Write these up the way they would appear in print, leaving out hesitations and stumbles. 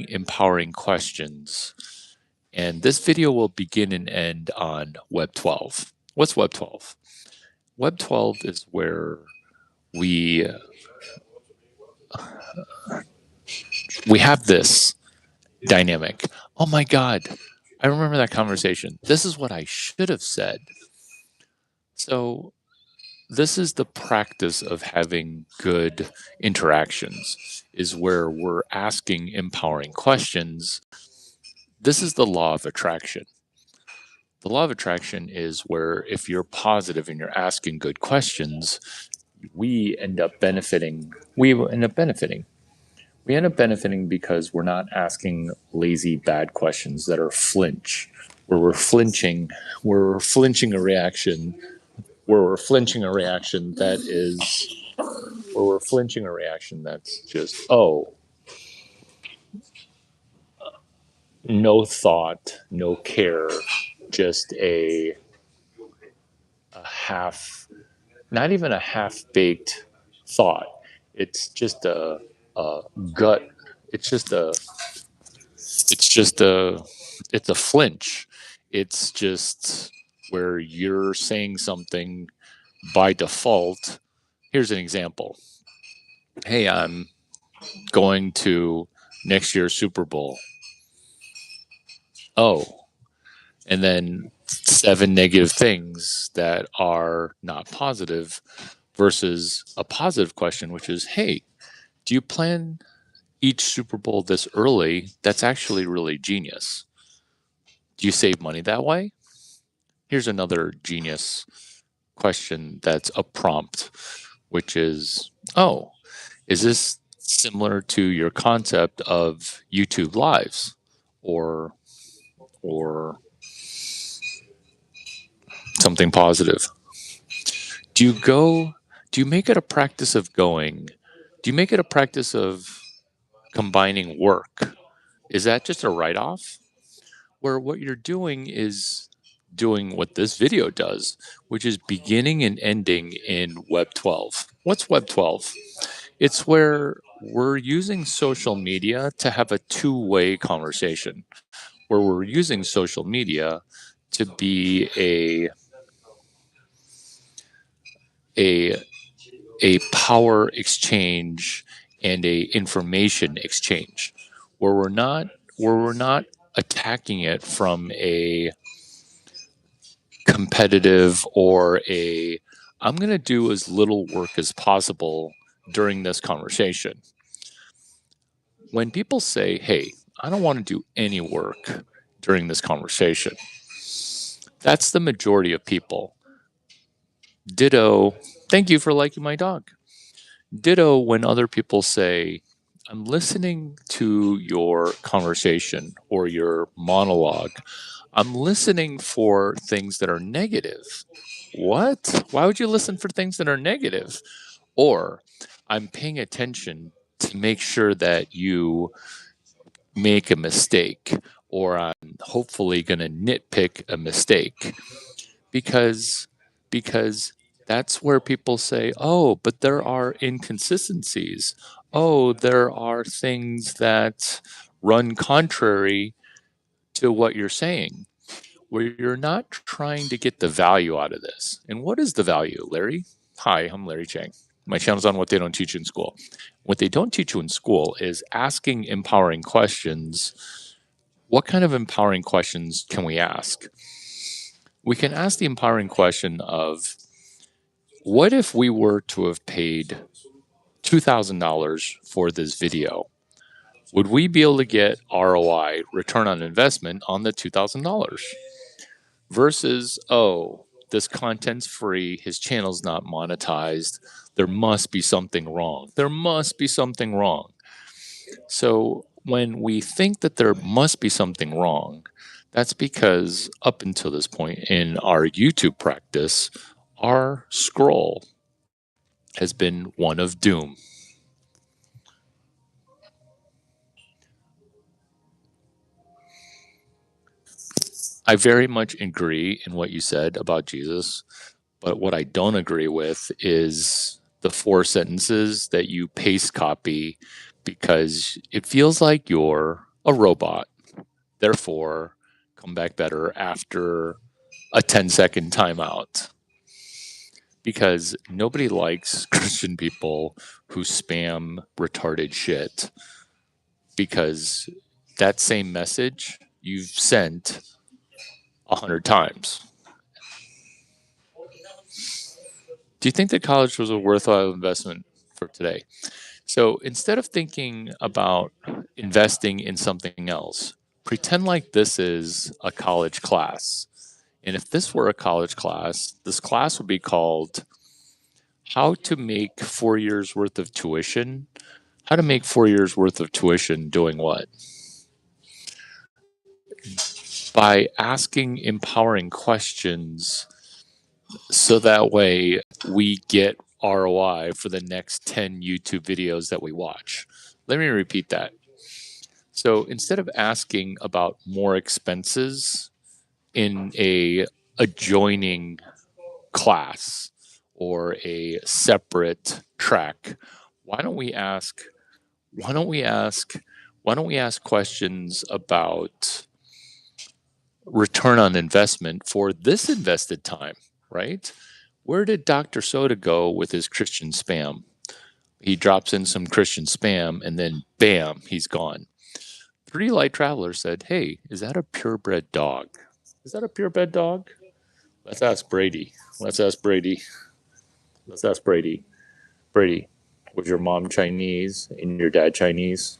empowering questions. And this video will begin and end on Web 12. What's Web 12? Web 12 is where we have this dynamic. Oh my God, I remember that conversation. This is what I should have said. So this is the practice of having good interactions, is where we're asking empowering questions. This is the law of attraction. The law of attraction is where if you're positive and you're asking good questions, we end up benefiting. We end up benefiting. We end up benefiting because we're not asking lazy, bad questions that are flinch, where we're flinching a reaction, that's just, oh, no thought, no care, just a half, not even a half-baked thought. It's just a gut. It's just a. It's just a. It's a flinch. It's just where you're saying something by default. Here's an example. Hey, I'm going to next year's Super Bowl. Oh, and then 7 negative things that are not positive versus a positive question, which is, hey, do you plan each Super Bowl this early? That's actually really genius. Do you save money that way? Here's another genius question that's a prompt, which is, oh, is this similar to your concept of YouTube lives or something positive? Do you make it a practice of going? Do you make it a practice of combining work? Is that just a write-off? Where what you're doing is doing what this video does, which is beginning and ending in Web 12. What's Web 12? It's where we're using social media to have a two-way conversation, where we're using social media to be a power exchange and a information exchange, where we're not attacking it from a competitive or a I'm going to do as little work as possible during this conversation. When people say, hey, I don't want to do any work during this conversation, that's the majority of people. Ditto, thank you for liking my dog. Ditto when other people say, I'm listening to your conversation or your monologue. I'm listening for things that are negative. What? Why would you listen for things that are negative? Or I'm paying attention to make sure that you make a mistake, or I'm hopefully going to nitpick a mistake because that's where people say, "Oh, but there are inconsistencies. Oh, there are things that run contrary to what you're saying." Where you're not trying to get the value out of this. And what is the value, Larry? Hi, I'm Larry Chang. My channel's on what they don't teach you in school. What they don't teach you in school is asking empowering questions. What kind of empowering questions can we ask? We can ask the empowering question of, what if we were to have paid $2,000 for this video? Would we be able to get ROI, return on investment, on the $2,000? Versus, oh, this content's free, his channel's not monetized, there must be something wrong. There must be something wrong. So when we think that there must be something wrong, that's because up until this point in our YouTube practice, our scroll has been one of doom. I very much agree in what you said about Jesus, but what I don't agree with is the 4 sentences that you paste copy, because it feels like you're a robot. Therefore, come back better after a 10-second timeout. Because nobody likes Christian people who spam retarded shit. Because that same message you've sent 100 times. Do you think that college was a worthwhile investment for today? So instead of thinking about investing in something else, pretend like this is a college class. And if this were a college class, this class would be called How to Make 4 Years Worth of Tuition. How to make 4 years worth of tuition doing what? By asking empowering questions so that way we get ROI for the next 10 YouTube videos that we watch. Let me repeat that. So instead of asking about more expenses in a adjoining class or a separate track, why don't we ask why don't we ask why don't we ask questions about return on investment for this invested time, right? Where did Dr. Soda go with his Christian spam? He drops in some Christian spam and then bam, he's gone. Three light travelers said, "Hey, is that a purebred dog? Is that a purebred dog? Let's ask Brady. Let's ask Brady. Let's ask Brady. Brady, was your mom Chinese and your dad Chinese?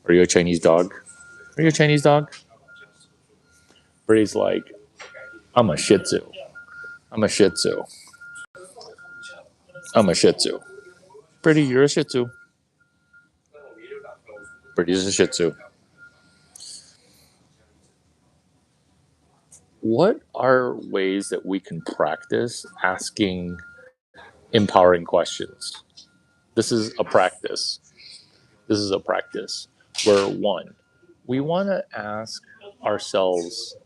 Are you a Chinese dog? Are you a Chinese dog?" Brady's like, "I'm a Shih Tzu. I'm a Shih Tzu. I'm a Shih Tzu." Brady, you're a Shih Tzu. Brady's a Shih Tzu. What are ways that we can practice asking empowering questions? This is a practice. This is a practice where one, we want to ask ourselves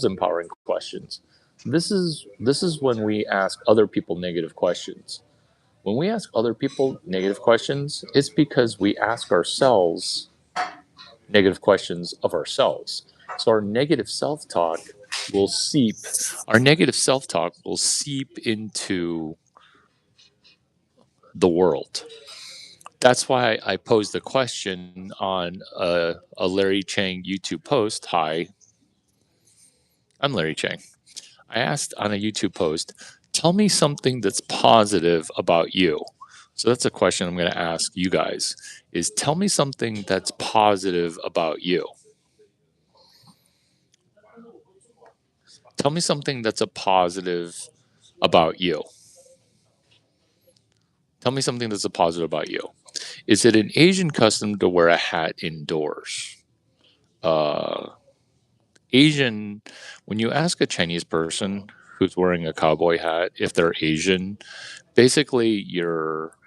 empowering questions. This is when we ask other people negative questions. When we ask other people negative questions, it's because we ask ourselves negative questions of ourselves. So our negative self-talk will seep into the world. That's why I posed the question on a Larry Chang YouTube post. Hi, I'm Larry Chang. I asked on a YouTube post, tell me something that's positive about you. So that's a question I'm going to ask you guys is tell me something that's positive about you. Tell me something that's a positive about you. Tell me something that's a positive about you. Is it an Asian custom to wear a hat indoors? Uh, Asian, when you ask a Chinese person who's wearing a cowboy hat if they're Asian, basically you're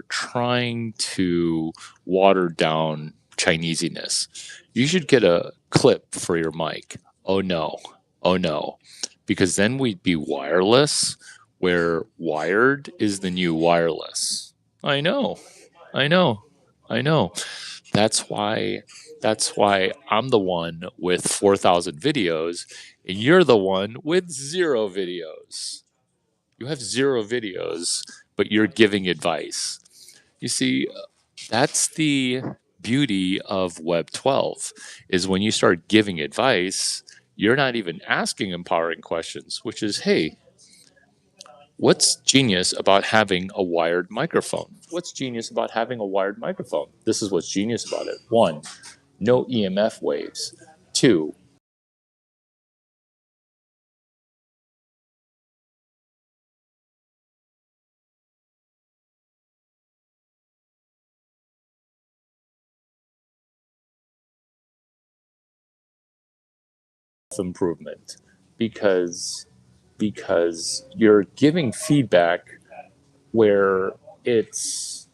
trying to water down Chinesiness. You should get a clip for your mic. Oh no. Oh no. Because then we'd be wireless, where wired is the new wireless. I know. I know. I know. That's why I'm the one with 4,000 videos and you're the one with 0 videos. You have 0 videos, but you're giving advice. You see, that's the beauty of Web 12 is when you start giving advice, you're not even asking empowering questions, which is, hey, what's genius about having a wired microphone? What's genius about having a wired microphone? This is what's genius about it. One, no EMF waves. Two, improvement because you're giving feedback where it's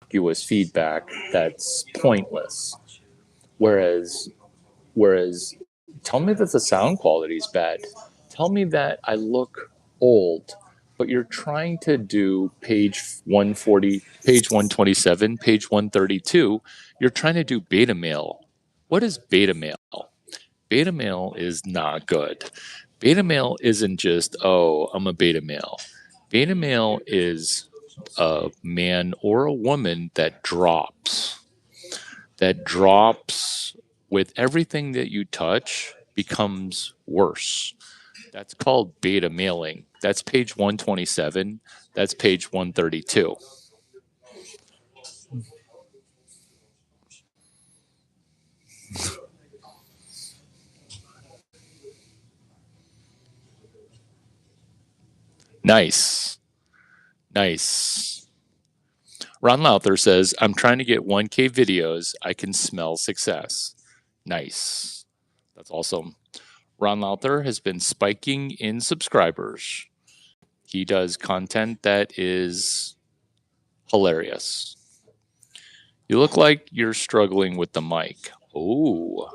ambiguous feedback that's pointless. Whereas tell me that the sound quality is bad. Tell me that I look old. but you're trying to do page 140, page 127, page 132. You're trying to do beta male. What is beta male? Beta male is not good. Beta male isn't just, oh, I'm a beta male. Beta male is a man or a woman that drops with everything that you touch becomes worse. That's called beta mailing. That's page 127. That's page 132. Nice. Nice. Ron Louther says, I'm trying to get 1K videos. I can smell success. Nice. That's awesome. Ron Louther has been spiking in subscribers. He does content that is hilarious. You look like you're struggling with the mic. Oh.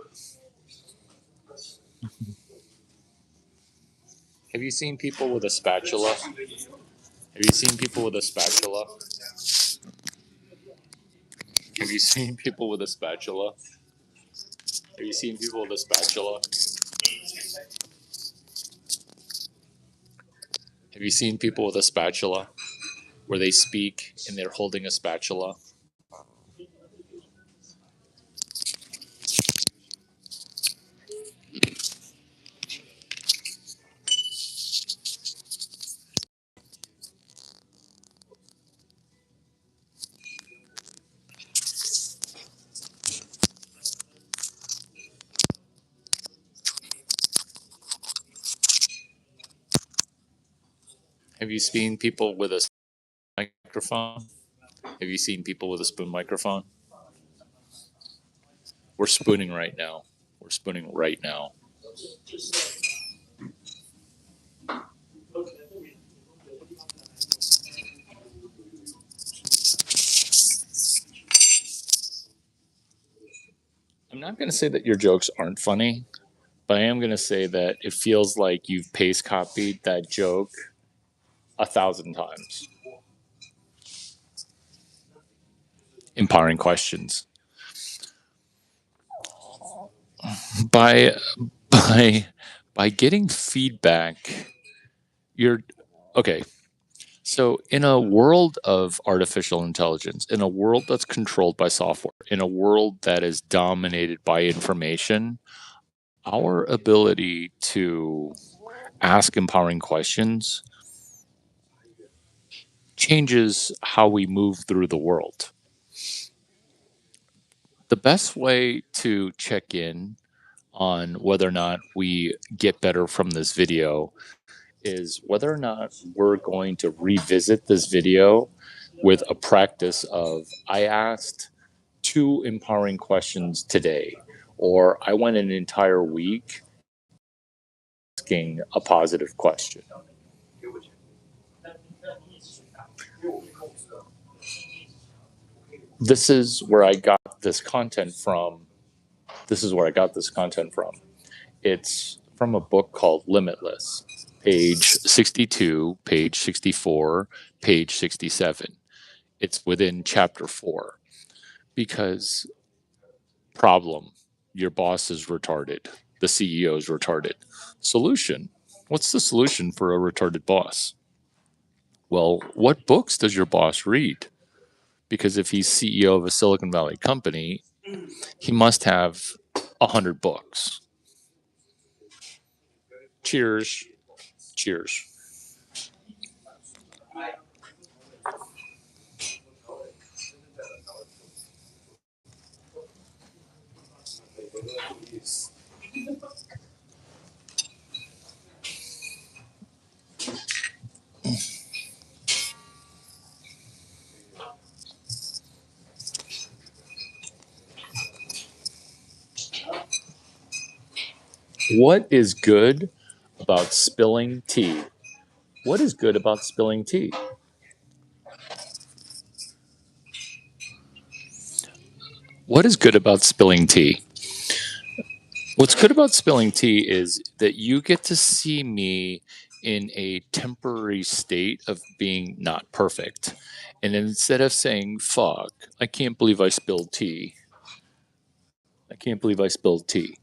Have you seen people with a spatula? Have you seen people with a spatula? Have you seen people with a spatula? Have you seen people with a spatula? Have you seen people with a spatula where they speak and they're holding a spatula? Have you seen people with a microphone? Have you seen people with a spoon microphone? We're spooning right now. We're spooning right now. I'm not going to say that your jokes aren't funny, but I am going to say that it feels like you've paste copied that joke 1,000 times. Empowering questions. By by by getting feedback, you're okay. So, in a world of artificial intelligence, in a world that's controlled by software, in a world that is dominated by information, our ability to ask empowering questions changes how we move through the world. The best way to check in on whether or not we get better from this video is whether or not we're going to revisit this video with a practice of I asked 2 empowering questions today, or I went an entire week asking a positive question. This is where I got this content from. This is where I got this content from. It's from a book called Limitless, page 62, page 64, page 67. It's within chapter 4 because problem, your boss is retarded, the CEO is retarded. Solution, what's the solution for a retarded boss? Well, what books does your boss read? Because if he's CEO of a Silicon Valley company, he must have 100 books. Cheers. Cheers. What is good about spilling tea? What is good about spilling tea? What is good about spilling tea? What's good about spilling tea is that you get to see me in a temporary state of being not perfect. And instead of saying, fuck, I can't believe I spilled tea. I can't believe I spilled tea.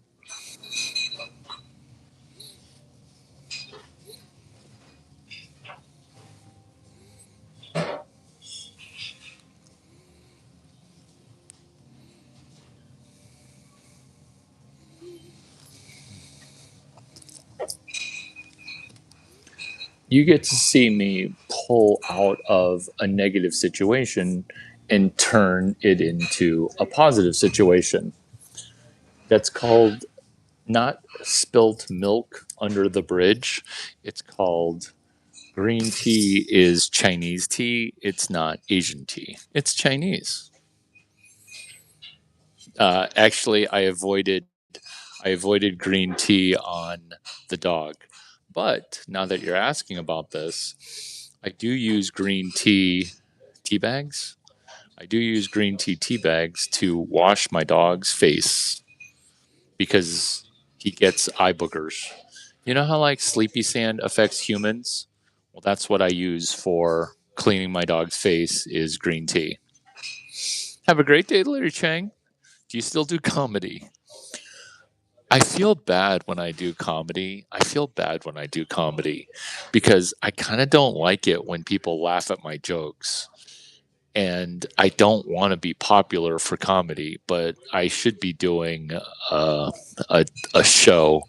You get to see me pull out of a negative situation and turn it into a positive situation. That's called not spilt milk under the bridge. It's called green tea is Chinese tea. It's not Asian tea. It's Chinese. Actually, I avoided green tea on the dog. But now that you're asking about this, I do use green tea bags. I do use green tea bags to wash my dog's face because he gets eye boogers. You know how like sleepy sand affects humans? Well, that's what I use for cleaning my dog's face is green tea. Have a great day, Larry Chang. Do you still do comedy? I feel bad when I do comedy. I feel bad when I do comedy because I kind of don't like it when people laugh at my jokes. And I don't want to be popular for comedy, but I should be doing a, a show.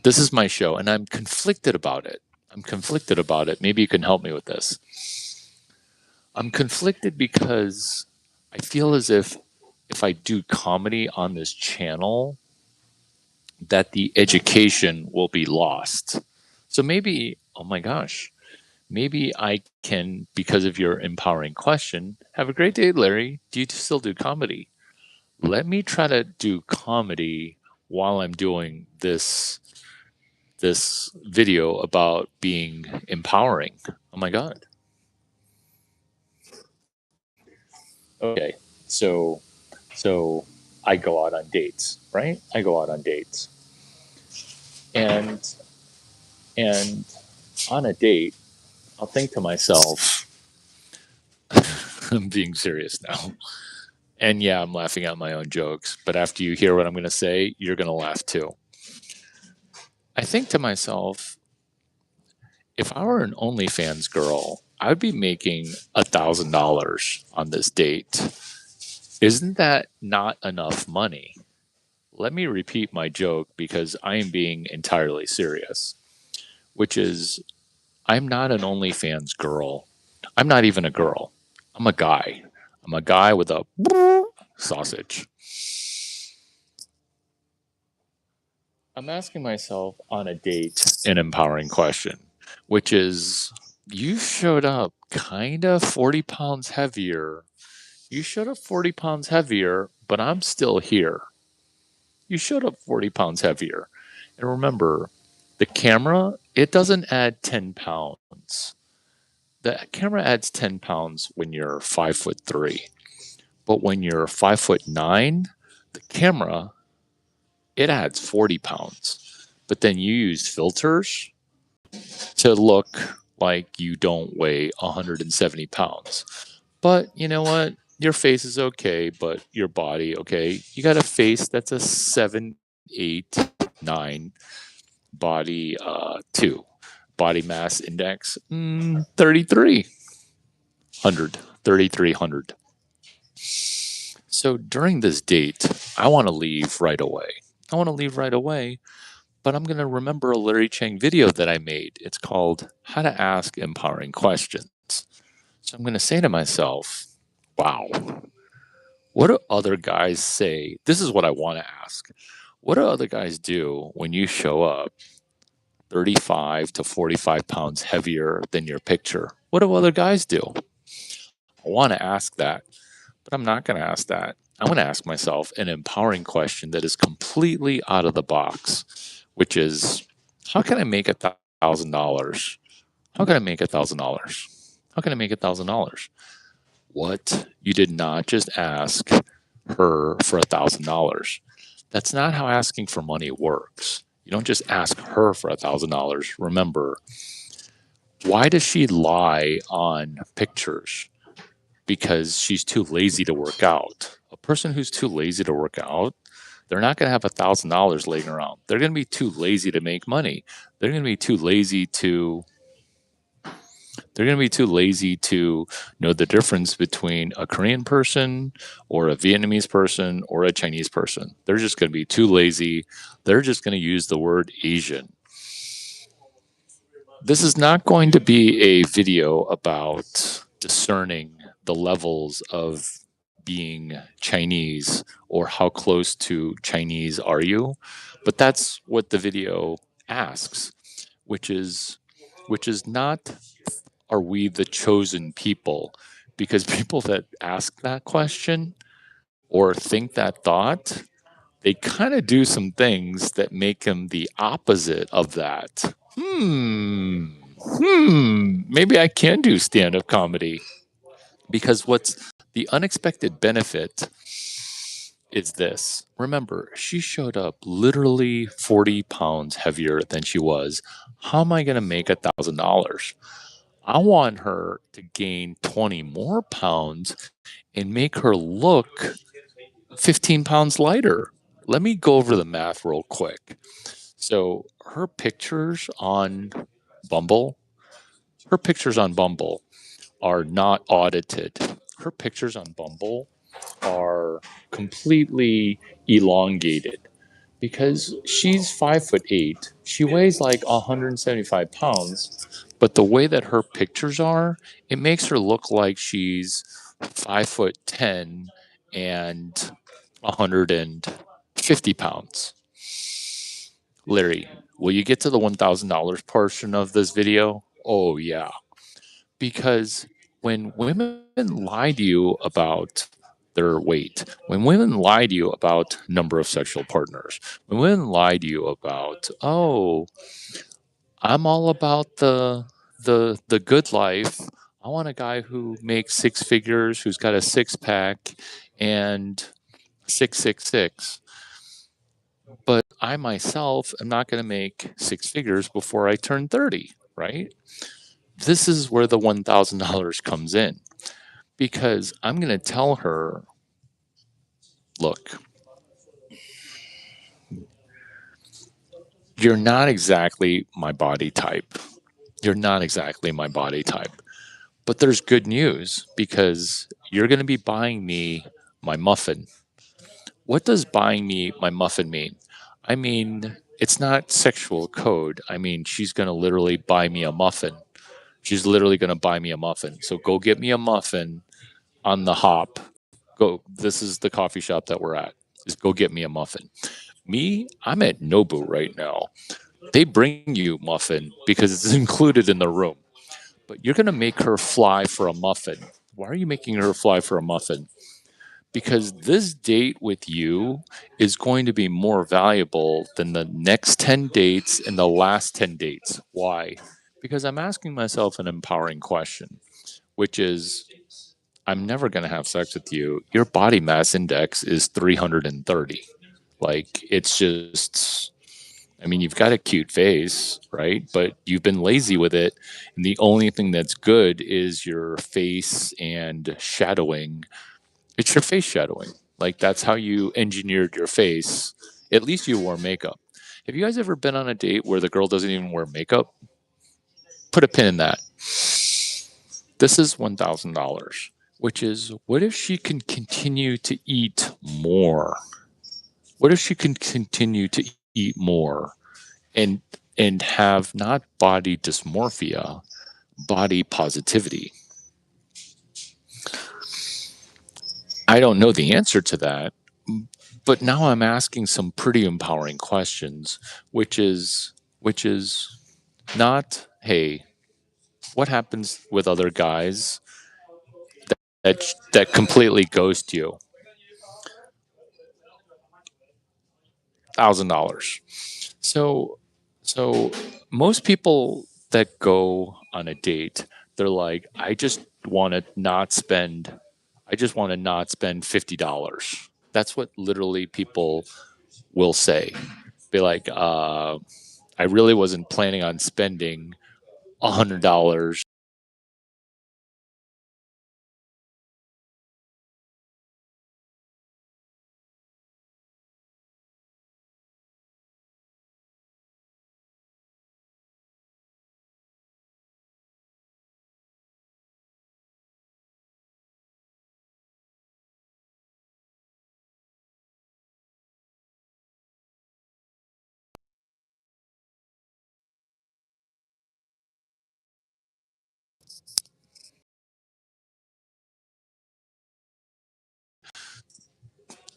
This is my show, and I'm conflicted about it. I'm conflicted about it. Maybe you can help me with this. I'm conflicted because I feel as if I do comedy on this channel, that the education will be lost. So maybe, oh my gosh, maybe I can, because of your empowering question, have a great day, Larry. Do you still do comedy? Let me try to do comedy while I'm doing this video about being empowering. Oh my god. Okay. So so I go out on dates, right? I go out on dates. And and on a date, I'll think to myself, I'm being serious now. And yeah, I'm laughing at my own jokes, but after you hear what I'm going to say, you're going to laugh too. I think to myself, if I were an OnlyFans girl, I'd be making $1,000 on this date. Isn't that not enough money? Let me repeat my joke because I am being entirely serious, which is I'm not an OnlyFans girl. I'm not even a girl. I'm a guy. I'm a guy with a sausage. I'm asking myself on a date an empowering question, which is you showed up kind of 40 pounds heavier. You showed up 40 pounds heavier, but I'm still here. You showed up 40 pounds heavier. And remember, the camera, it doesn't add 10 pounds. The camera adds 10 pounds when you're 5'3". But when you're 5'9", the camera, it adds 40 pounds. But then you use filters to look like you don't weigh 170 pounds. But you know what? Your face is okay, but your body, okay? You got a face that's a 7, 8, 9, body 2. Body mass index 3,300. 3,300. So during this date, I want to leave right away. I want to leave right away, but I'm going to remember a Larry Chang video that I made. It's called How to Ask Empowering Questions. So I'm going to say to myself, wow, what do other guys say? This is what I want to ask. What do other guys do when you show up 35 to 45 pounds heavier than your picture? What do other guys do? I want to ask that, but I'm not going to ask that. I'm going to ask myself an empowering question that is completely out of the box, which is, how can I make $1,000? How can I make $1,000? How can I make $1,000? What? You did not just ask her for $1,000. That's not how asking for money works. You don't just ask her for $1,000. Remember, Why does she lie on pictures? Because she's too lazy to work out. A person who's too lazy to work out, they're not going to have $1,000 laying around. They're going to be too lazy to make money. They're going to be too lazy to they're going to be too lazy to know the difference between a Korean person or a Vietnamese person or a Chinese person. They're just going to be too lazy. They're just going to use the word Asian. This is not going to be a video about discerning the levels of being Chinese or how close to Chinese are you, but that's what the video asks, which is not, are we the chosen people? Because people that ask that question or think that thought, they kind of do some things that make them the opposite of that. Maybe I can do stand up comedy. Because what's the unexpected benefit is this. Remember, she showed up literally 40 pounds heavier than she was. How am I going to make $1,000? I want her to gain 20 more pounds and make her look 15 pounds lighter. Let me go over the math real quick. So her pictures on Bumble, her pictures on Bumble are not audited. Her pictures on Bumble are completely elongated because she's 5'8". She weighs like 175 pounds, but the way that her pictures are, it makes her look like she's 5'10" and 150 pounds. Larry, will you get to the $1,000 portion of this video? Oh, yeah. Because when women lie to you about their weight, when women lie to you about number of sexual partners, when women lie to you about, oh, I'm all about the good life. I want a guy who makes six figures, who's got a six pack and 666. But I myself am not going to make six figures before I turn 30, right? This is where the $1,000 comes in because I'm going to tell her, look, you're not exactly my body type. You're not exactly my body type. But there's good news because you're going to be buying me my muffin. What does buying me my muffin mean? I mean, it's not sexual code. I mean, she's going to literally buy me a muffin. She's literally going to buy me a muffin. So go get me a muffin on the hop. Go. This is the coffee shop that we're at. Just go get me a muffin. Me, I'm at Nobu right now. They bring you muffin because it's included in the room. But you're going to make her fly for a muffin. Why are you making her fly for a muffin? Because this date with you is going to be more valuable than the next 10 dates and the last 10 dates. Why? Because I'm asking myself an empowering question, which is, I'm never going to have sex with you. Your body mass index is 330. Like, it's just, I mean, you've got a cute face, right? But you've been lazy with it. And the only thing that's good is your face and shadowing. It's your face shadowing. Like, that's how you engineered your face. At least you wore makeup. Have you guys ever been on a date where the girl doesn't even wear makeup? Put a pin in that. This is $1,000, which is, what if she can continue to eat more? What if she can continue to eat more and have not body dysmorphia, body positivity? I don't know the answer to that, but now I'm asking some pretty empowering questions, which is not, hey, what happens with other guys that completely ghost you? $1,000. So so most people that go on a date, they're like, I just want to not spend $50. That's what literally people will say. Be like, I really wasn't planning on spending $100.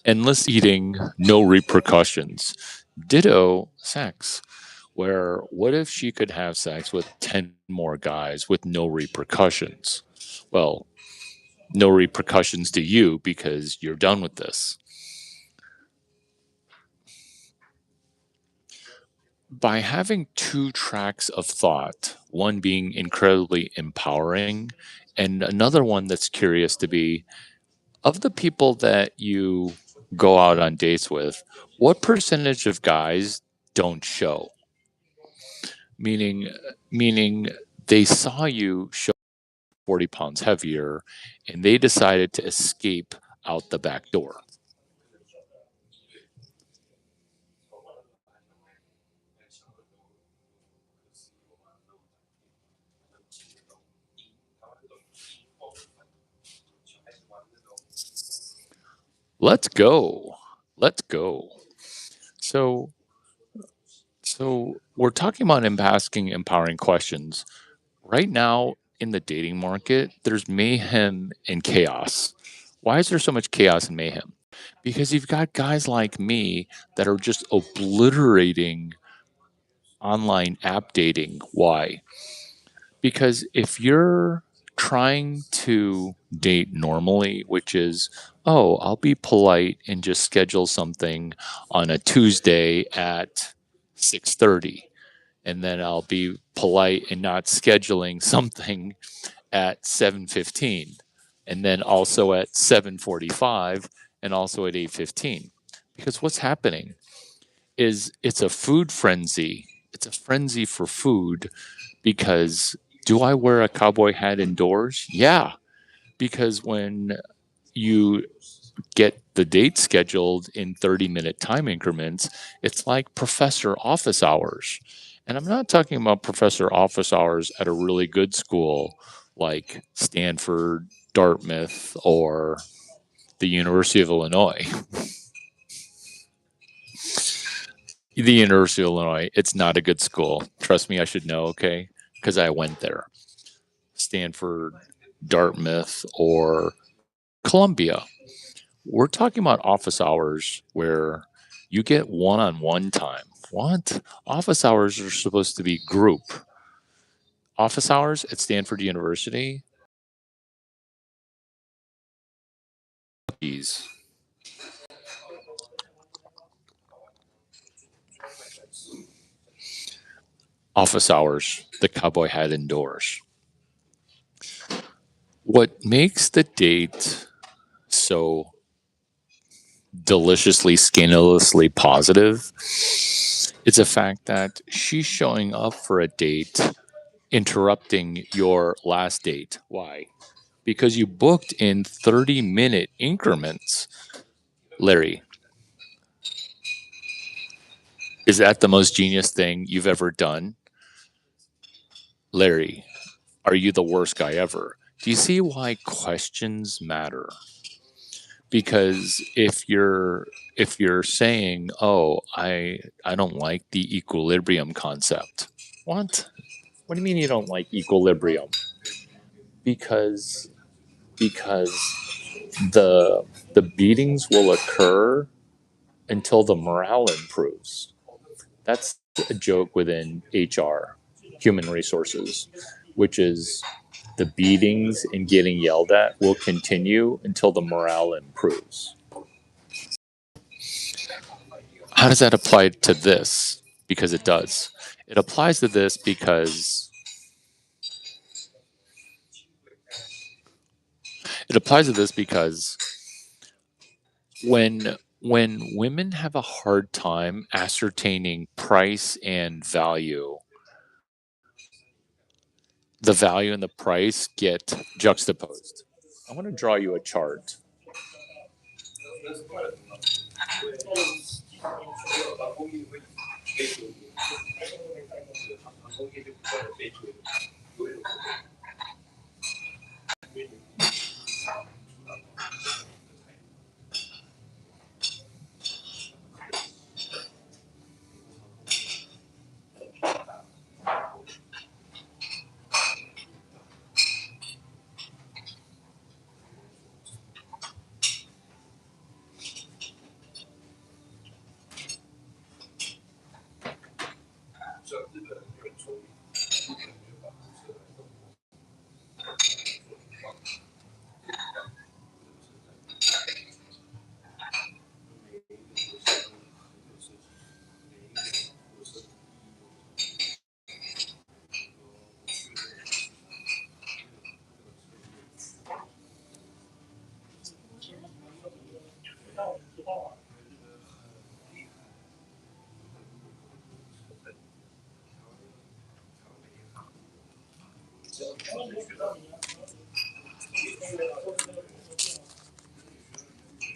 Endless eating, no repercussions. Ditto sex, where what if she could have sex with 10 more guys with no repercussions? Well, no repercussions to you because you're done with this. By having two tracks of thought, one being incredibly empowering and another one that's curious to be, of the people that you go out on dates with, what percentage of guys don't show? Meaning, meaning they saw you show 40 pounds heavier and they decided to escape out the back door. Let's go. Let's go. So, so we're talking about asking empowering questions. Right now in the dating market, there's mayhem and chaos. Why is there so much chaos and mayhem? Because you've got guys like me that are just obliterating online app dating. Why? Because if you're trying to date normally, which is, oh, I'll be polite and just schedule something on a Tuesday at 6:30, and then I'll be polite and not scheduling something at 7:15, and then also at 7:45, and also at 8:15. Because what's happening is it's a food frenzy. It's a frenzy for food because do I wear a cowboy hat indoors? Yeah, because when you get the date scheduled in 30-minute time increments, it's like professor office hours. And I'm not talking about professor office hours at a really good school like Stanford, Dartmouth, or the University of Illinois. The University of Illinois, it's not a good school. Trust me, I should know, okay? Because I went there. Stanford, Dartmouth, or Columbia. We're talking about office hours where you get one on one time. What? Office hours are supposed to be group. Office hours at Stanford University? Geez. Office hours, the cowboy hat indoors. What makes the date so deliciously, scandalously positive is the fact that she's showing up for a date, interrupting your last date. Why? Because you booked in 30-minute increments. Larry, is that the most genius thing you've ever done? Larry, are you the worst guy ever? Do you see why questions matter? Because if you're saying, "Oh, I don't like the equilibrium concept." What? What do you mean you don't like equilibrium? Because because the the beatings will occur until the morale improves. That's a joke within HR, human resources, which is the beatings and getting yelled at will continue until the morale improves. How does that apply to this? Because it does. It applies to this because it applies to this because when women have a hard time ascertaining price and value, the value and the price get juxtaposed. I want to draw you a chart.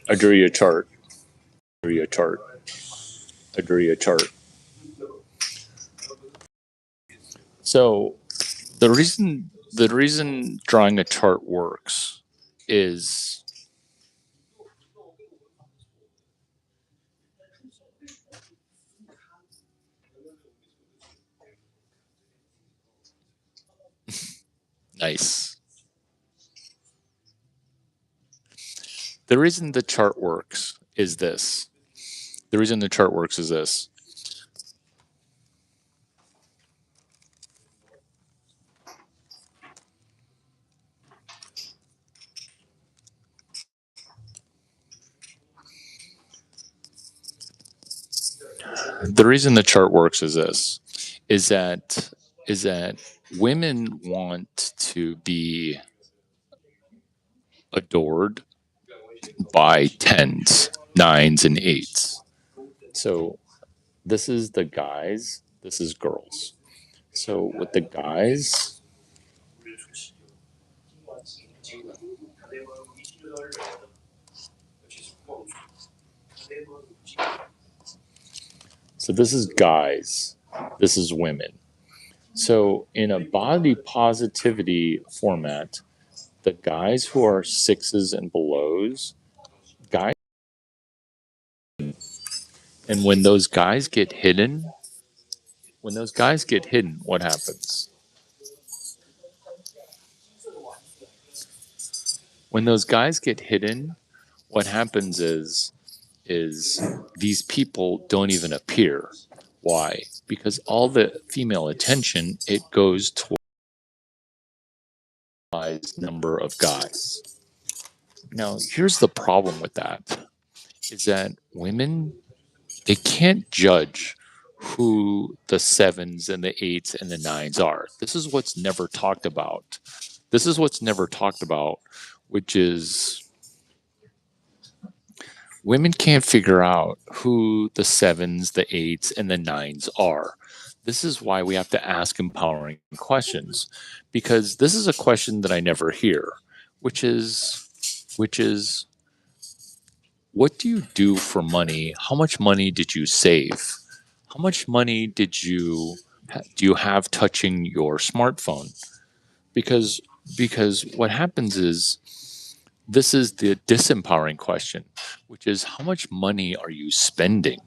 I drew you a chart. Drew you a chart. I drew you a chart. So the reason drawing a chart works is nice. The reason the chart works is this. The reason the chart works is this. The reason the chart works is this. Is that women want to be adored by tens, nines, and eights. So this is the guys, this is girls. So with the guys, so this is guys, this is women. So in a body positivity format, the guys who are sixes and belows, guys, and when those guys get hidden, what happens? When those guys get hidden, what happens is these people don't even appear. Why? Because all the female attention it goes towards number of guys. Now, here's the problem with that is that women they can't judge who the sevens and the eights and the nines are. This is what's never talked about. This is what's never talked about, which is women can't figure out who the sevens, the eights, and the nines are. This is why we have to ask empowering questions, because this is a question that I never hear, which is, what do you do for money? How much money did you save? How much money do you have touching your smartphone? Because because what happens is this is the disempowering question, which is how much money are you spending?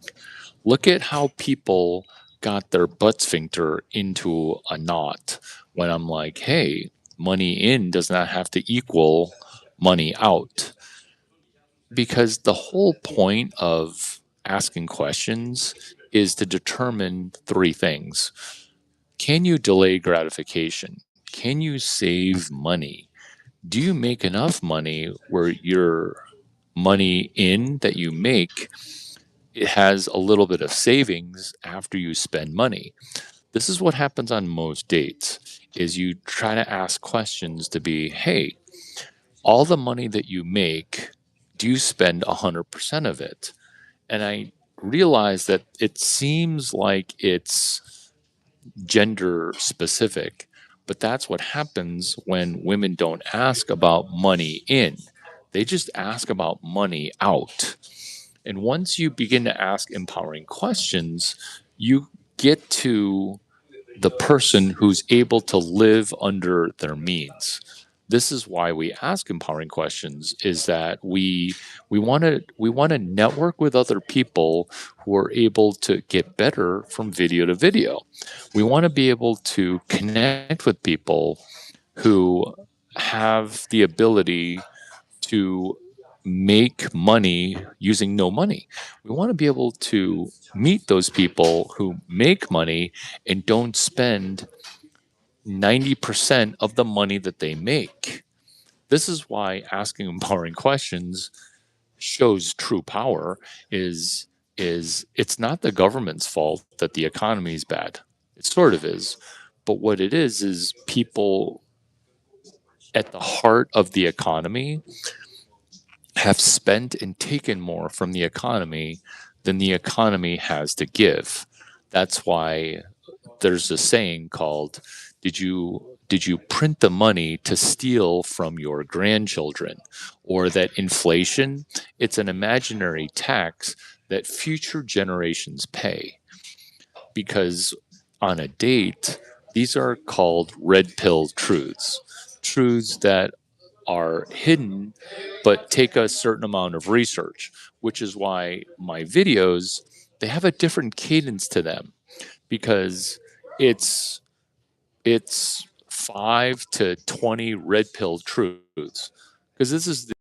Look at how people got their butt sphincter into a knot when I'm like, hey, money in does not have to equal money out. Because the whole point of asking questions is to determine three things. Can you delay gratification? Can you save money? Do you make enough money where your money in that you make it has a little bit of savings after you spend money? This is what happens on most dates is you try to ask questions to be, hey, all the money that you make, do you spend 100% of it? And I realize that it seems like it's gender specific, But that's what happens when women don't ask about money in. They just ask about money out. And once you begin to ask empowering questions, you get to the person who's able to live under their means. This is why we ask empowering questions, is that we want to network with other people who are able to get better from video to video. We want to be able to connect with people who have the ability to make money using no money. We want to be able to meet those people who make money and don't spend 90% of the money that they make. This is why asking empowering questions shows true power is it's not the government's fault that the economy is bad. It sort of is. But what it is people at the heart of the economy have spent and taken more from the economy than the economy has to give. That's why there's a saying called did you print the money to steal from your grandchildren? Or that inflation, it's an imaginary tax that future generations pay. Because on a date, these are called red pill truths. Truths that are hidden but take a certain amount of research, which is why my videos, they have a different cadence to them, because it's it's 5 to 20 red pill truths, because this is the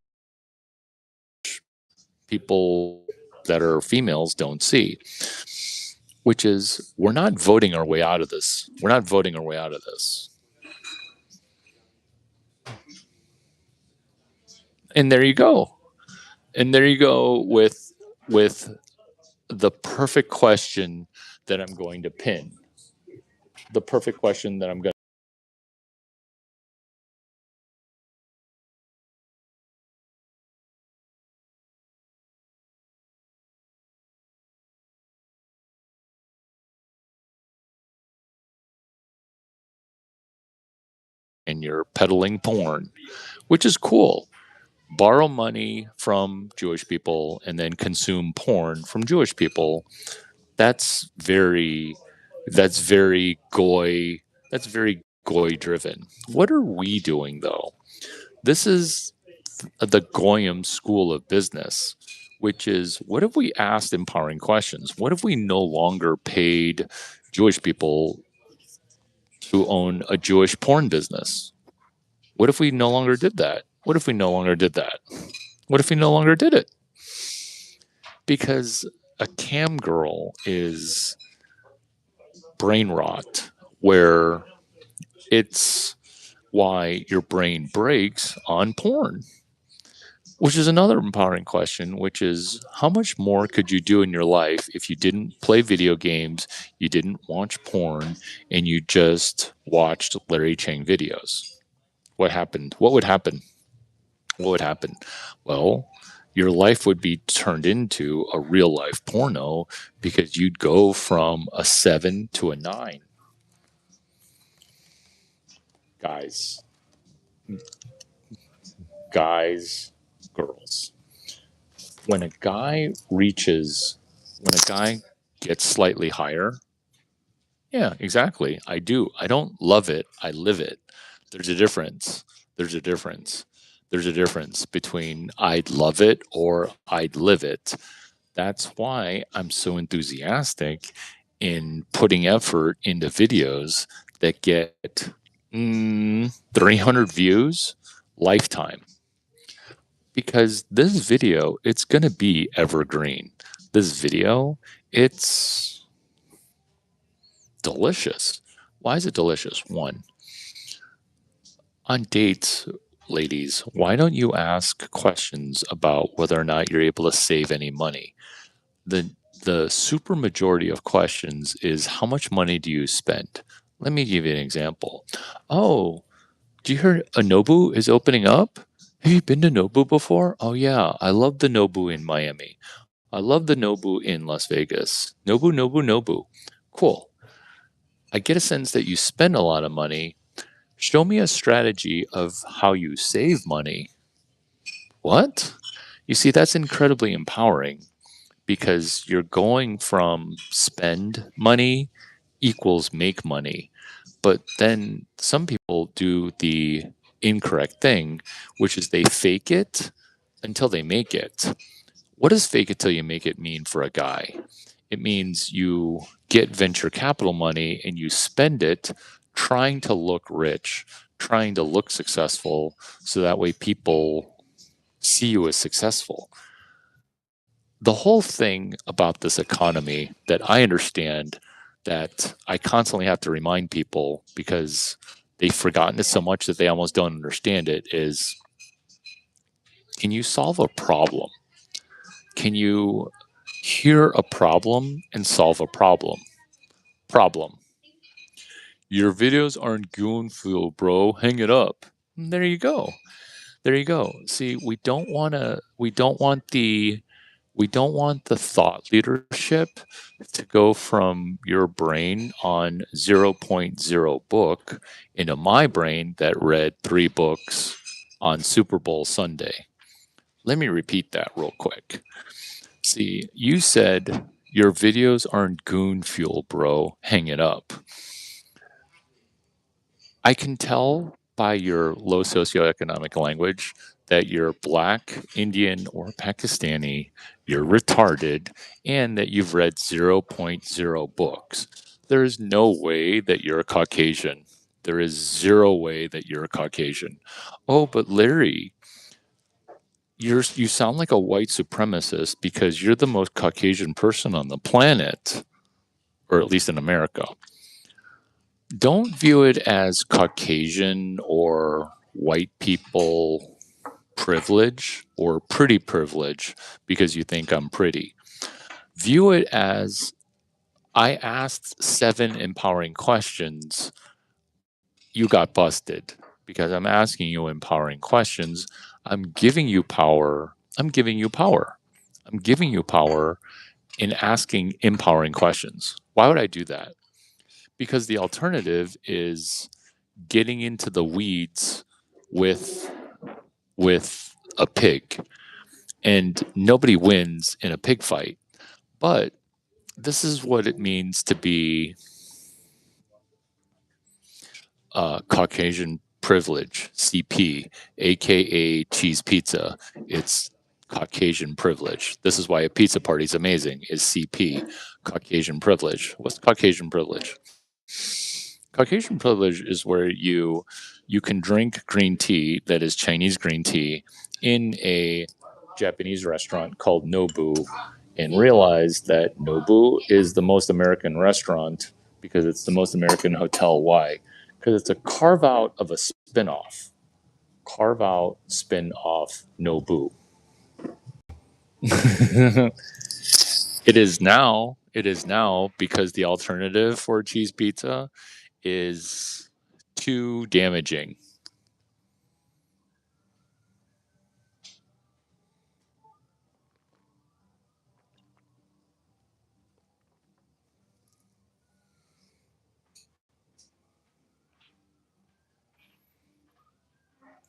people that are females don't see, which is we're not voting our way out of this. We're not voting our way out of this. And there you go. And there you go with the perfect question that I'm going to pin. The perfect question that I'm going and you're peddling porn, which is cool. Borrow money from Jewish people and then consume porn from Jewish people. That's very that's very goy that's very goy driven. What are we doing though? This is the Goyim school of business, which is what if we asked empowering questions? What if we no longer paid Jewish people to own a Jewish porn business? What if we no longer did that? What if we no longer did that? What if we no longer did it? Because a cam girl is brain rot, where it's why your brain breaks on porn, which is another empowering question, which is how much more could you do in your life if you didn't play video games, you didn't watch porn, and you just watched Larry Chang videos? What happened? What would happen? What would happen? Well, your life would be turned into a real life porno, because you'd go from a 7 to a 9. Guys, guys, girls. When a guy reaches, when a guy gets slightly higher, yeah, exactly. I do. I don't love it. I live it. There's a difference. There's a difference. There's a difference between I'd love it or I'd live it. That's why I'm so enthusiastic in putting effort into videos that get 300 views lifetime. Because this video, it's going to be evergreen. This video, it's delicious. Why is it delicious? One, on dates, ladies, why don't you ask questions about whether or not you're able to save any money? The super majority of questions is how much money do you spend? Let me give you an example. Oh, do you hear a Nobu is opening up? Have you been to Nobu before? Oh yeah, I love the Nobu in Miami. I love the Nobu in Las Vegas. Nobu, Nobu, Nobu. Cool. I get a sense that you spend a lot of money. Show me a strategy of how you save money. What? You see, that's incredibly empowering because you're going from spend money equals make money. But then some people do the incorrect thing, which is they fake it until they make it. What does fake it till you make it mean for a guy? It means you get venture capital money and you spend it trying to look rich, trying to look successful, so that way people see you as successful. The whole thing about this economy that I understand, that I constantly have to remind people because they've forgotten it so much that they almost don't understand it, is, can you solve a problem? Can you hear a problem and solve a problem? Problem. Your videos aren't goon fuel, bro. Hang it up. There you go. There you go. See, we don't want the thought leadership to go from your brain on zero point 0.0 book into my brain that read 3 books on Super Bowl Sunday. Let me repeat that real quick. See, you said your videos aren't goon fuel, bro. Hang it up. I can tell by your low socioeconomic language that you're Black, Indian, or Pakistani, you're retarded, and that you've read zero point 0.0 books. There is no way that you're a Caucasian. There is zero way that you're a Caucasian. Oh, but Larry, you sound like a white supremacist because you're the most Caucasian person on the planet, or at least in America. Don't view it as Caucasian or white people privilege or pretty privilege because you think I'm pretty. View it as, I asked 7 empowering questions. You got busted because I'm asking you empowering questions. I'm giving you power. I'm giving you power. I'm giving you power in asking empowering questions. Why would I do that? Because the alternative is getting into the weeds with a pig, and nobody wins in a pig fight. But this is what it means to be Caucasian privilege, CP, aka cheese pizza. It's Caucasian privilege. This is why a pizza party is amazing, is CP, Caucasian privilege. What's Caucasian privilege? Caucasian privilege is where you can drink green tea that is Chinese green tea in a Japanese restaurant called Nobu, and realize that Nobu is the most American restaurant because it's the most American hotel. Why? Because it's a carve out of a spin-off. Carve out, spin off, Nobu. It is now. It is now because the alternative for cheese pizza is too damaging.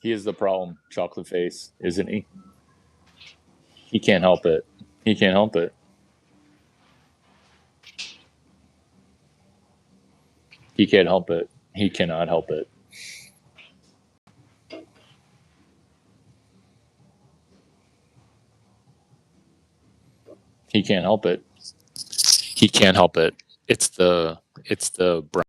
He is the problem, chocolate face, isn't he? He can't help it. He can't help it. He can't help it. He cannot help it. He can't help it. He can't help it. It's the brown.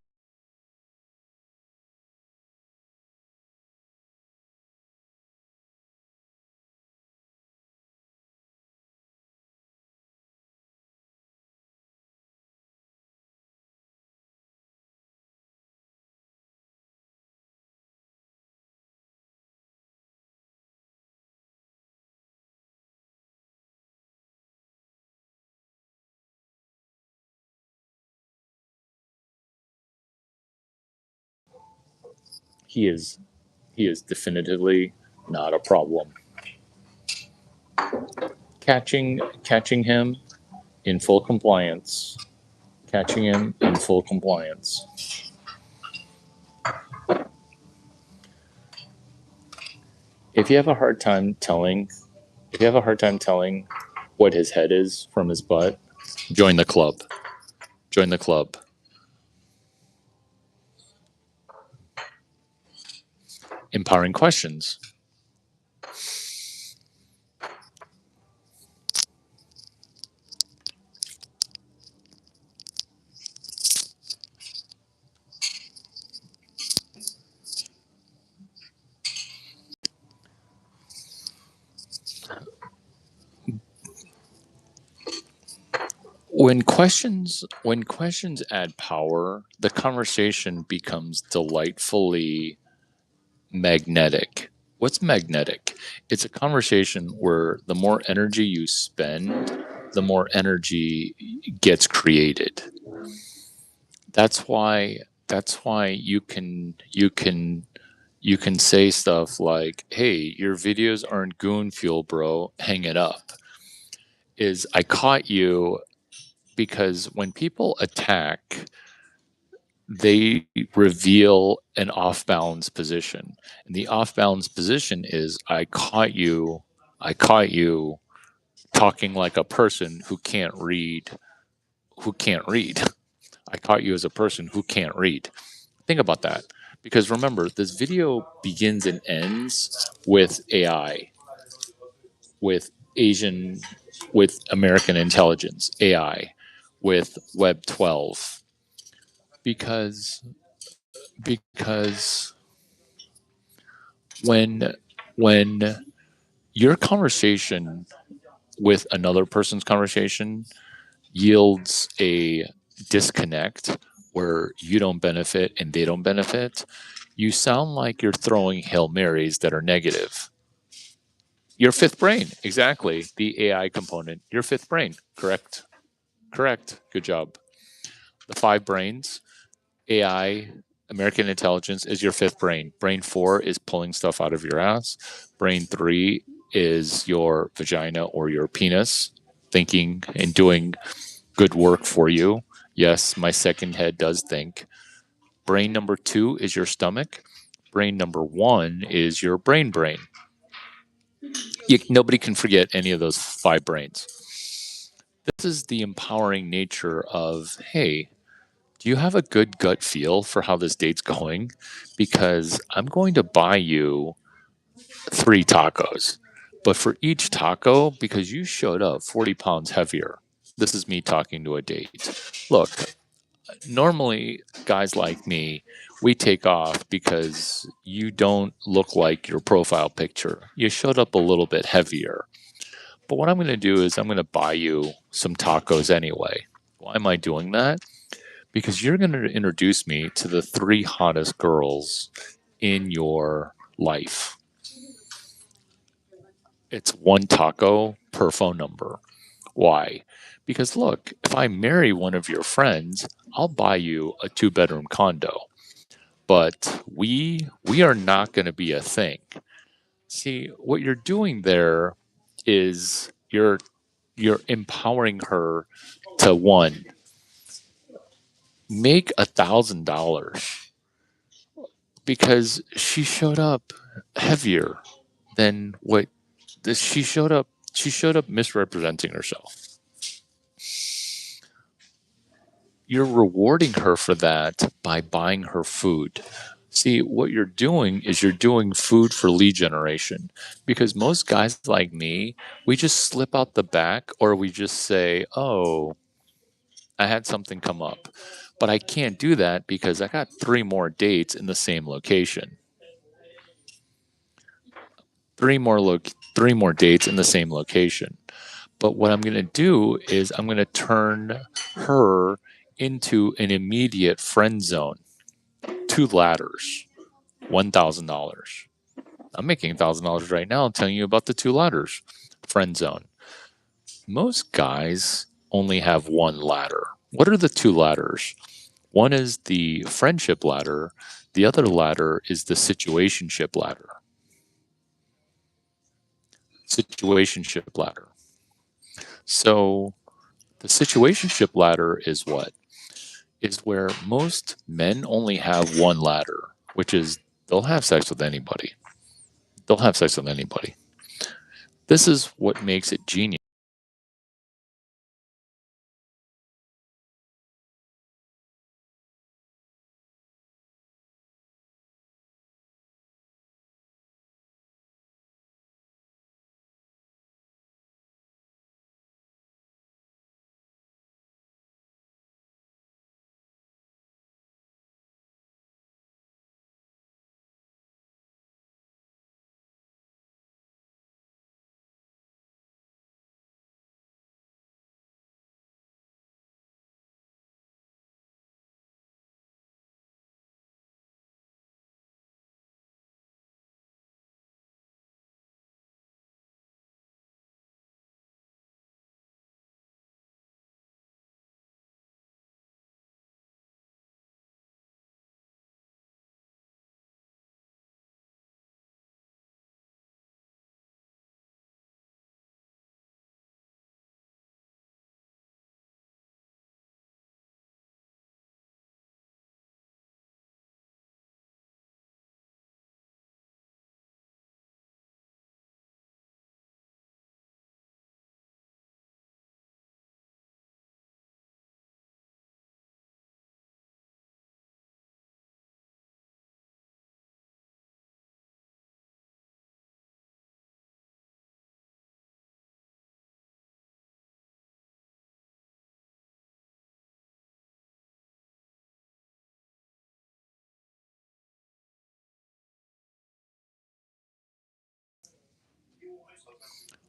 He is he is definitively not a problem. Catching him in full compliance. Catching him in full compliance. If you have a hard time telling, if you have a hard time telling what his head is from his butt, join the club. Join the club. Empowering questions. When questions add power, the conversation becomes delightfully magnetic. What's magnetic? It's a conversation where the more energy you spend, the more energy gets created. That's why you can say stuff like, "Hey, your videos aren't goon fuel, bro. Hang it up." Is I caught you because when people attack, they reveal an off balance position. And the off balance position is I caught you talking like a person who can't read, who can't read. I caught you as a person who can't read. Think about that. Because remember, this video begins and ends with AI, with Asian, with American intelligence, AI, with Web 12. Because when when your conversation with another person's conversation yields a disconnect where you don't benefit and they don't benefit, you sound like you're throwing Hail Marys that are negative. Your fifth brain, exactly. The AI component, your fifth brain. Correct. Correct. Good job. The five brains, AI, American intelligence is your fifth brain. Brain four is pulling stuff out of your ass. Brain three is your vagina or your penis, thinking and doing good work for you. Yes, my second head does think. Brain number two is your stomach. Brain number one is your brain. Nobody can forget any of those five brains. This is the empowering nature of, hey, do you have a good gut feel for how this date's going? Because I'm going to buy you 3 tacos. But for each taco, because you showed up 40 pounds heavier, this is me talking to a date. Look, normally guys like me, we take off because you don't look like your profile picture. You showed up a little bit heavier. But what I'm going to do is I'm going to buy you some tacos anyway. Why am I doing that? Because you're going to introduce me to the 3 hottest girls in your life. It's 1 taco per phone number. Why? Because look, if I marry one of your friends, I'll buy you a 2-bedroom condo. But we are not going to be a thing. See, what you're doing there is you're empowering her to, one, make $1,000 because she showed up heavier than what she showed up misrepresenting herself. You're rewarding her for that by buying her food. See, what you're doing is you're doing food for lead generation, because most guys like me, we just slip out the back, or we just say, "Oh, I had something come up." But I can't do that because I got 3 more dates in the same location. 3 more dates in the same location. But what I'm going to do is I'm going to turn her into an immediate friend zone. 2 ladders, $1,000. I'm making $1,000 right now telling you about the 2 ladders. Friend zone. Most guys only have 1 ladder. What are the 2 ladders? One is the friendship ladder. The other ladder is the situationship ladder. Situationship ladder. So the situationship ladder is what? Is where most men only have 1 ladder, which is they'll have sex with anybody. They'll have sex with anybody. This is what makes it genius.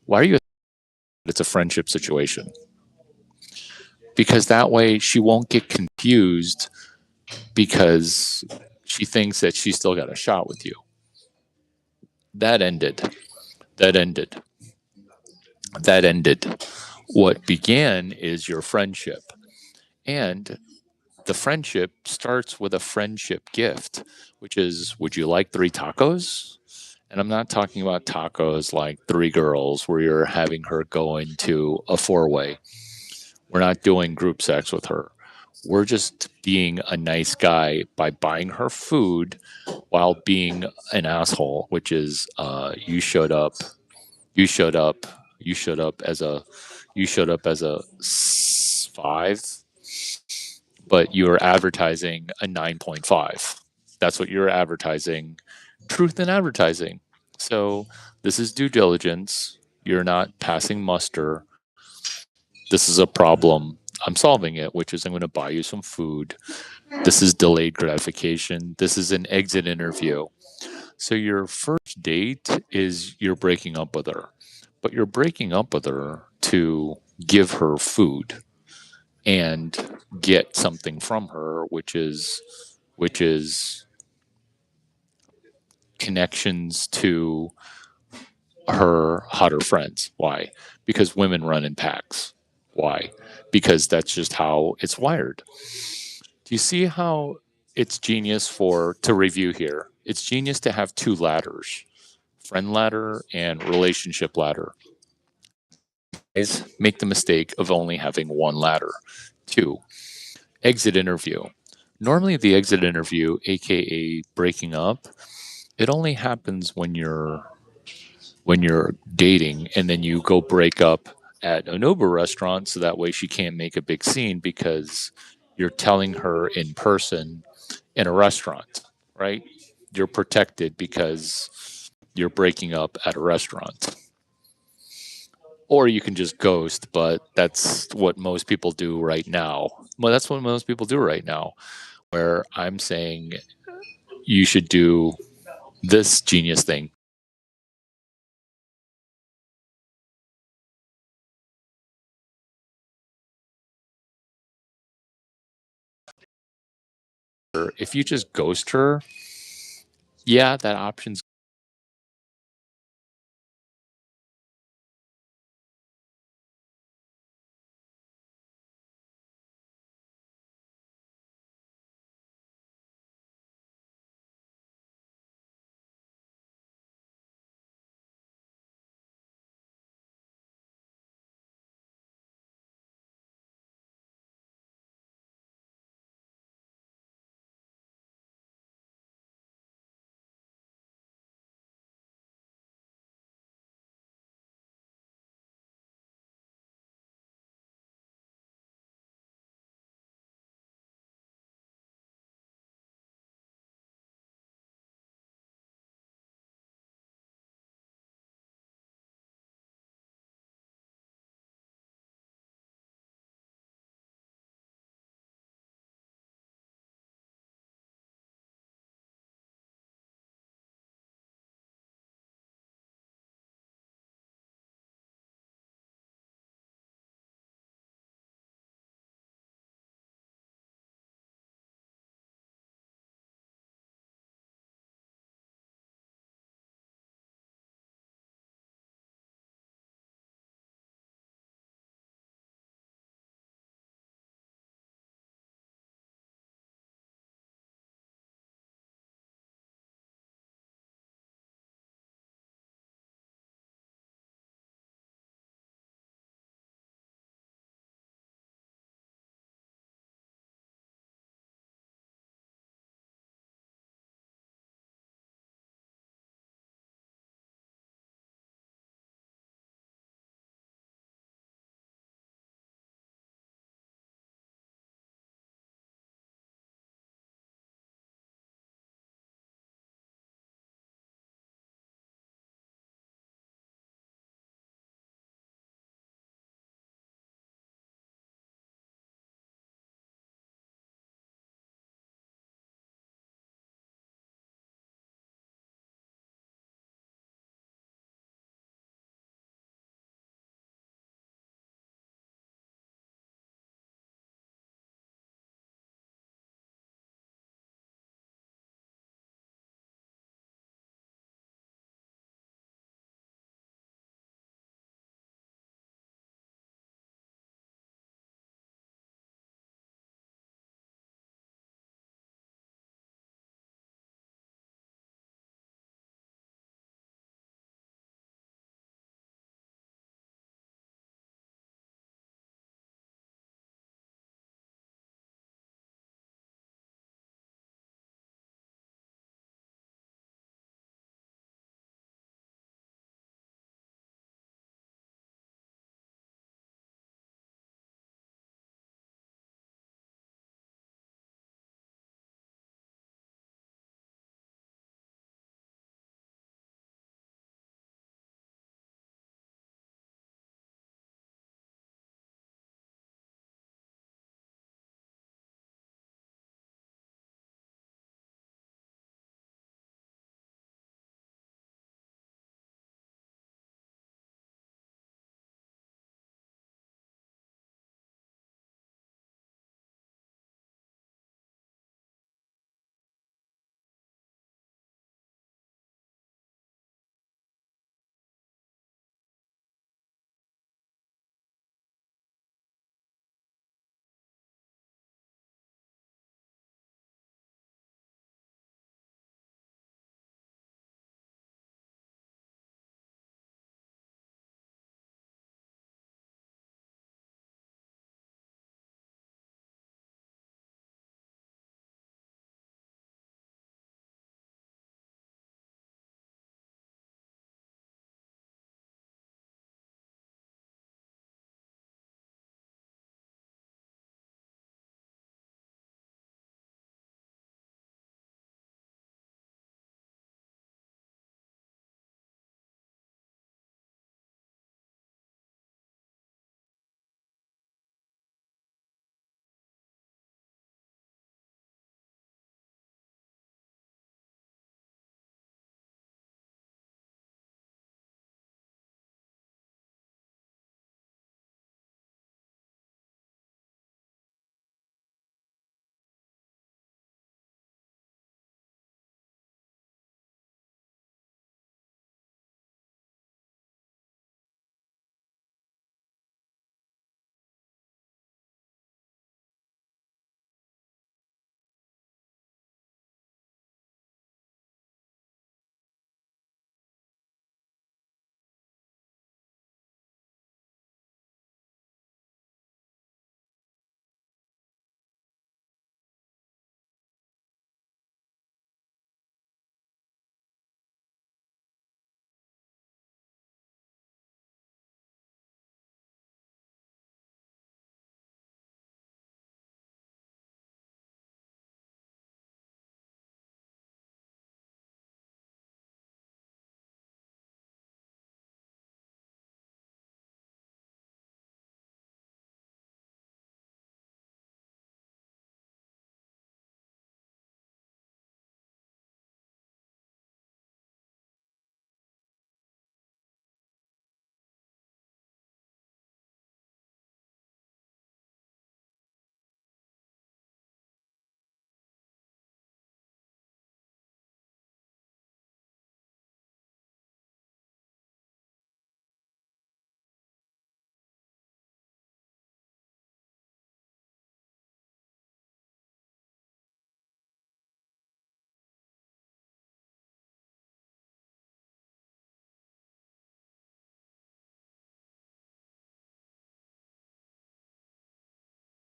Why are you? It's a friendship situation because that way she won't get confused because she thinks that she still got a shot with you. That ended. That ended. That ended. What began is your friendship. And the friendship starts with a friendship gift, which is, would you like 3 tacos? And I'm not talking about tacos like 3 girls where you're having her go into a 4-way. We're not doing group sex with her. We're just being a nice guy by buying her food while being an asshole, which is you showed up, you showed up, you showed up as a, you showed up as a 5, but you're advertising a 9.5. That's what you're advertising. Truth in advertising. So this is due diligence. You're not passing muster. This is a problem. I'm solving it, which is I'm going to buy you some food. This is delayed gratification. This is an exit interview. So your first date is you're breaking up with her, but you're breaking up with her to give her food and get something from her, which is connections to her hotter friends. Why? Because women run in packs. Why? Because that's just how it's wired. Do you see how it's genius for to review here? It's genius to have 2 ladders, friend ladder and relationship ladder. Guys make the mistake of only having 1 ladder. 2, exit interview. Normally the exit interview, aka breaking up, it only happens when you're dating and then you go break up at an Uber restaurant so that way she can't make a big scene because you're telling her in person in a restaurant, right? You're protected because you're breaking up at a restaurant. Or you can just ghost, but that's what most people do right now. Well, that's what most people do right now, where I'm saying you should do this genius thing. If you just ghost her, yeah, that option's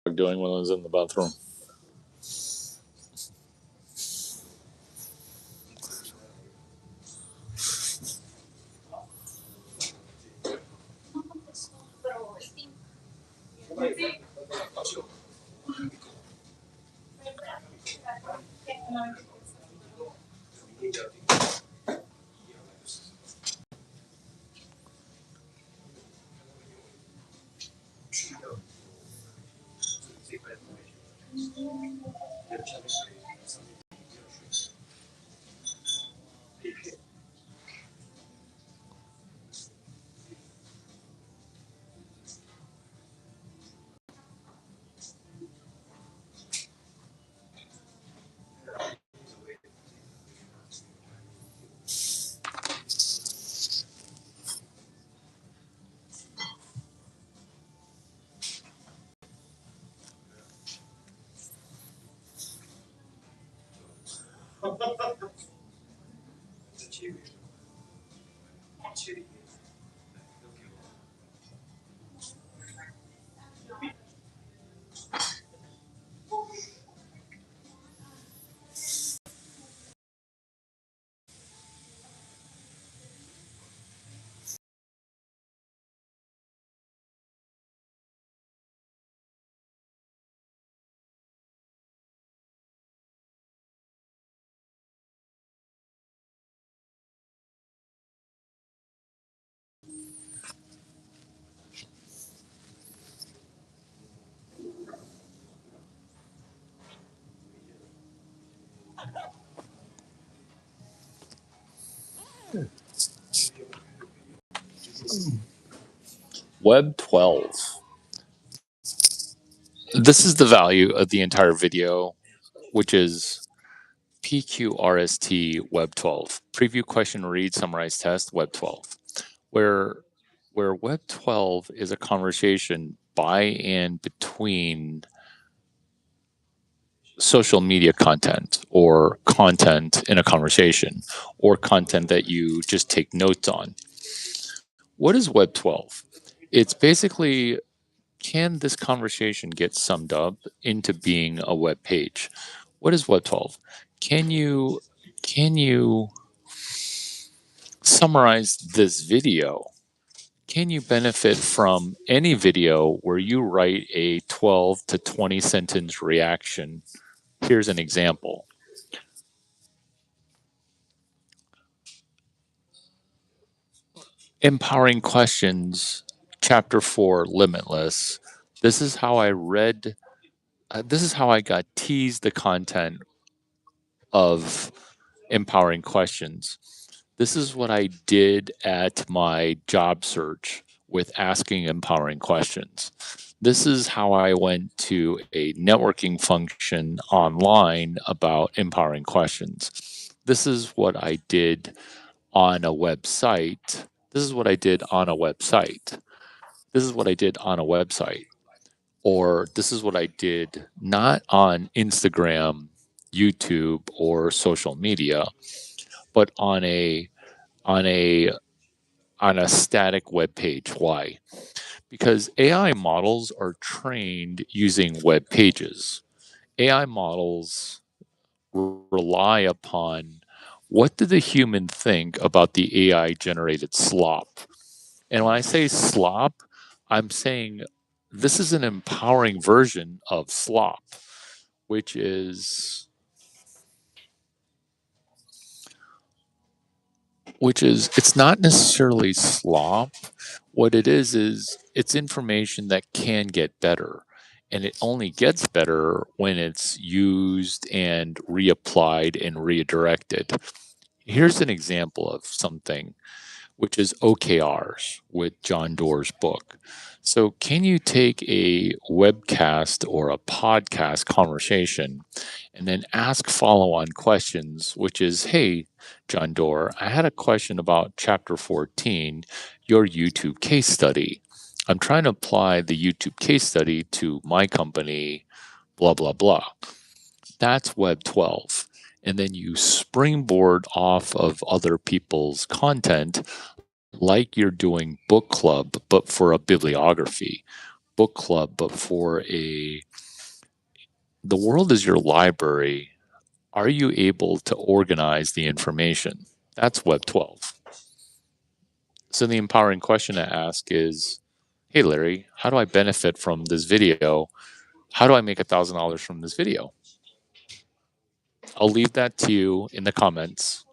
doing when I was in the bathroom. Web 12. This is the value of the entire video, which is PQRST Web 12. Preview question read summarize test Web 12. Where Web 12 is a conversation by and between social media content or content in a conversation or content that you just take notes on. What is Web 12? It's basically, can this conversation get summed up into being a web page? What is Web 12? Can you summarize this video? Can you benefit from any video where you write a 12 to 20 sentence reaction? Here's an example. Empowering Questions, Chapter 4, Limitless. This is how I read, this is how I got teased the content of Empowering Questions. This is what I did at my job search with asking empowering questions. This is how I went to a networking function online about empowering questions. This is what I did on a website. This is what I did on a website. This is what I did on a website. Or this is what I did not on Instagram, YouTube, or social media, but on a on a static web page. Why? Because AI models are trained using web pages. AI models rely upon what did the human think about the AI generated slop? And when I say slop, I'm saying this is an empowering version of slop, which is it's not necessarily slop. What it is it's information that can get better. And it only gets better when it's used and reapplied and redirected. Here's an example of something, which is OKRs with John Doerr's book. So, can you take a webcast or a podcast conversation and then ask follow on questions, which is, hey, John Doerr, I had a question about chapter 14, your YouTube case study. I'm trying to apply the YouTube case study to my company, blah, blah, blah. That's Web 12. And then you springboard off of other people's content like you're doing book club, but for a bibliography. book club, but for the world is your library. Are you able to organize the information? That's Web 12. So the empowering question to ask is, hey, Larry, how do I benefit from this video? How do I make $1,000 from this video? I'll leave that to you in the comments.